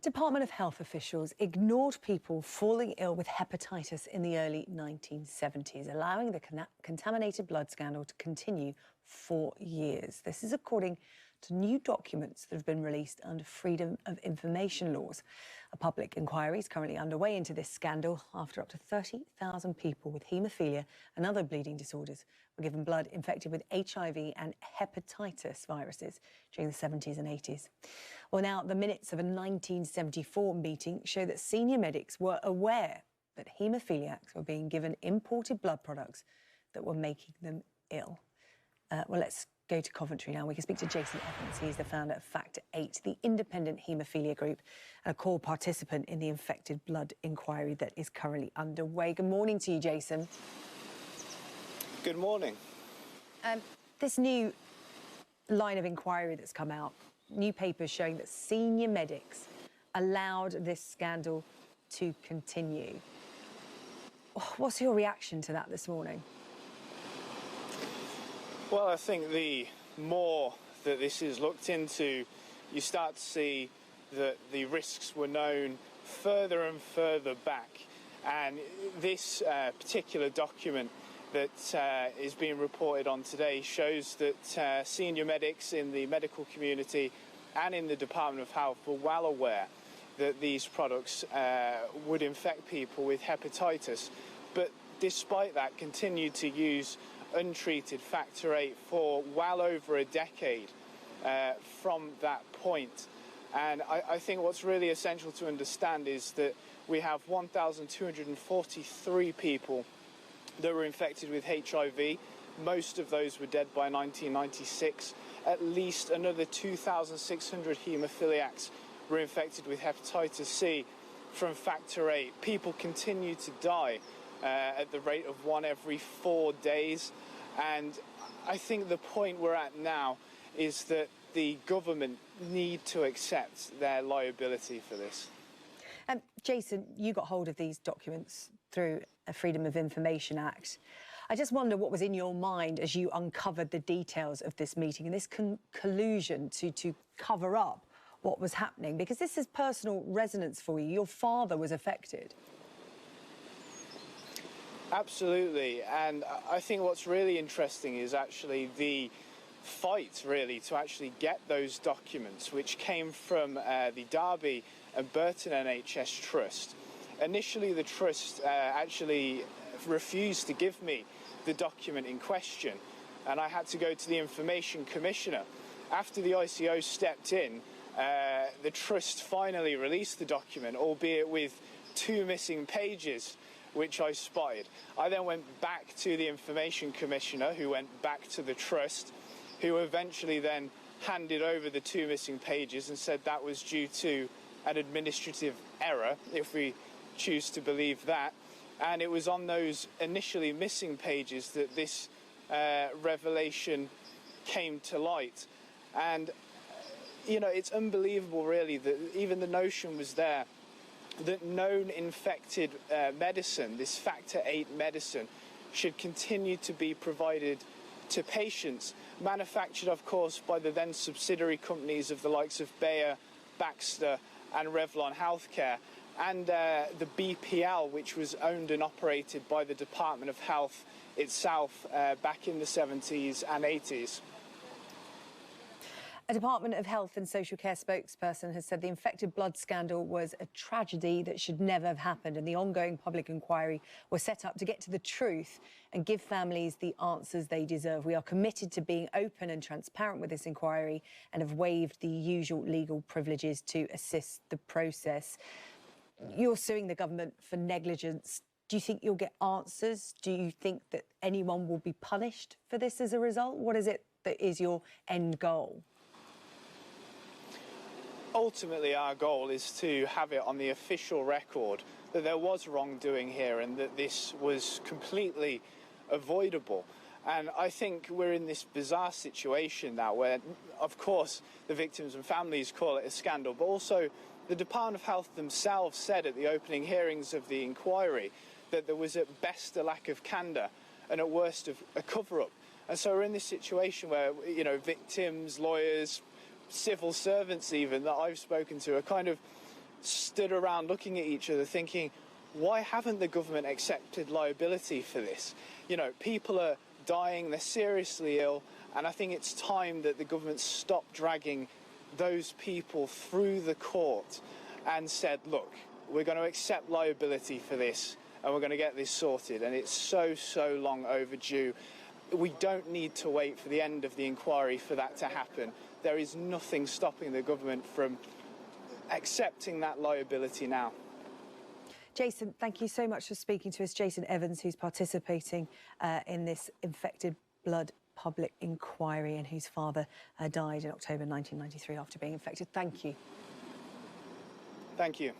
Department of Health officials ignored people falling ill with hepatitis in the early 1970s, allowing the contaminated blood scandal to continue for years. This is according to new documents that have been released under Freedom of Information laws. A public inquiry is currently underway into this scandal after up to 30,000 people with haemophilia and other bleeding disorders were given blood infected with HIV and hepatitis viruses during the 70s and 80s. Well, now, the minutes of a 1974 meeting show that senior medics were aware that haemophiliacs were being given imported blood products that were making them ill. Well, let's go to Coventry now. We can speak to Jason Evans. He's the founder of Factor 8, the independent haemophilia group, and a core participant in the infected blood inquiry that is currently underway. Good morning to you, Jason. Good morning. This new line of inquiry that's come out, new papers showing that senior medics allowed this scandal to continue. What's your reaction to that this morning? Well, I think the more that this is looked into, you start to see that the risks were known further and further back. And this particular document that is being reported on today shows that senior medics in the medical community and in the Department of Health were well aware that these products would infect people with hepatitis, but despite that continued to use untreated Factor 8 for well over a decade from that point. And I think what's really essential to understand is that we have 1,243 people that were infected with HIV. Most of those were dead by 1996. At least another 2,600 haemophiliacs were infected with hepatitis C from Factor 8. People continue to die at the rate of 1 every 4 days. And I think the point we're at now is that the government need to accept their liability for this. Jason, you got hold of these documents through a Freedom of Information Act. I just wonder what was in your mind as you uncovered the details of this meeting and this collusion to cover up what was happening, because this is personal resonance for you. Your father was affected. Absolutely, and I think what's really interesting is actually the fight, really, to actually get those documents, which came from the Derby and Burton NHS Trust. Initially, the Trust actually refused to give me the document in question, and I had to go to the Information Commissioner. After the ICO stepped in, the Trust finally released the document, albeit with 2 missing pages, which I spotted. I then went back to the Information Commissioner, who went back to the Trust, who eventually then handed over the 2 missing pages and said that was due to an administrative error, if we choose to believe that. And it was on those initially missing pages that this revelation came to light. And, you know, it's unbelievable, really, that even the notion was there that known infected medicine, this Factor 8 medicine, should continue to be provided to patients, manufactured, of course, by the then subsidiary companies of the likes of Bayer, Baxter and Revlon Healthcare, and the BPL, which was owned and operated by the Department of Health itself back in the 70s and 80s. A Department of Health and Social Care spokesperson has said the infected blood scandal was a tragedy that should never have happened, and the ongoing public inquiry was set up to get to the truth and give families the answers they deserve. We are committed to being open and transparent with this inquiry and have waived the usual legal privileges to assist the process. You're suing the government for negligence. Do you think you'll get answers? Do you think that anyone will be punished for this as a result? What is it that is your end goal? Ultimately, our goal is to have it on the official record that there was wrongdoing here and that this was completely avoidable. And I think we're in this bizarre situation now where, of course, the victims and families call it a scandal, but also the Department of Health themselves said at the opening hearings of the inquiry that there was at best a lack of candour and at worst a cover-up. And so we're in this situation where, you know, victims, lawyers, civil servants even that I've spoken to are kind of stood around looking at each other thinking, why haven't the government accepted liability for this? You know, people are dying, they're seriously ill, and I think it's time that the government stopped dragging those people through the court and said, look, we're going to accept liability for this and we're going to get this sorted. And it's so long overdue. We don't need to wait for the end of the inquiry for that to happen. There is nothing stopping the government from accepting that liability now. Jason, thank you so much for speaking to us. Jason Evans, who's participating in this infected blood public inquiry and whose father died in October 1993 after being infected. Thank you. Thank you.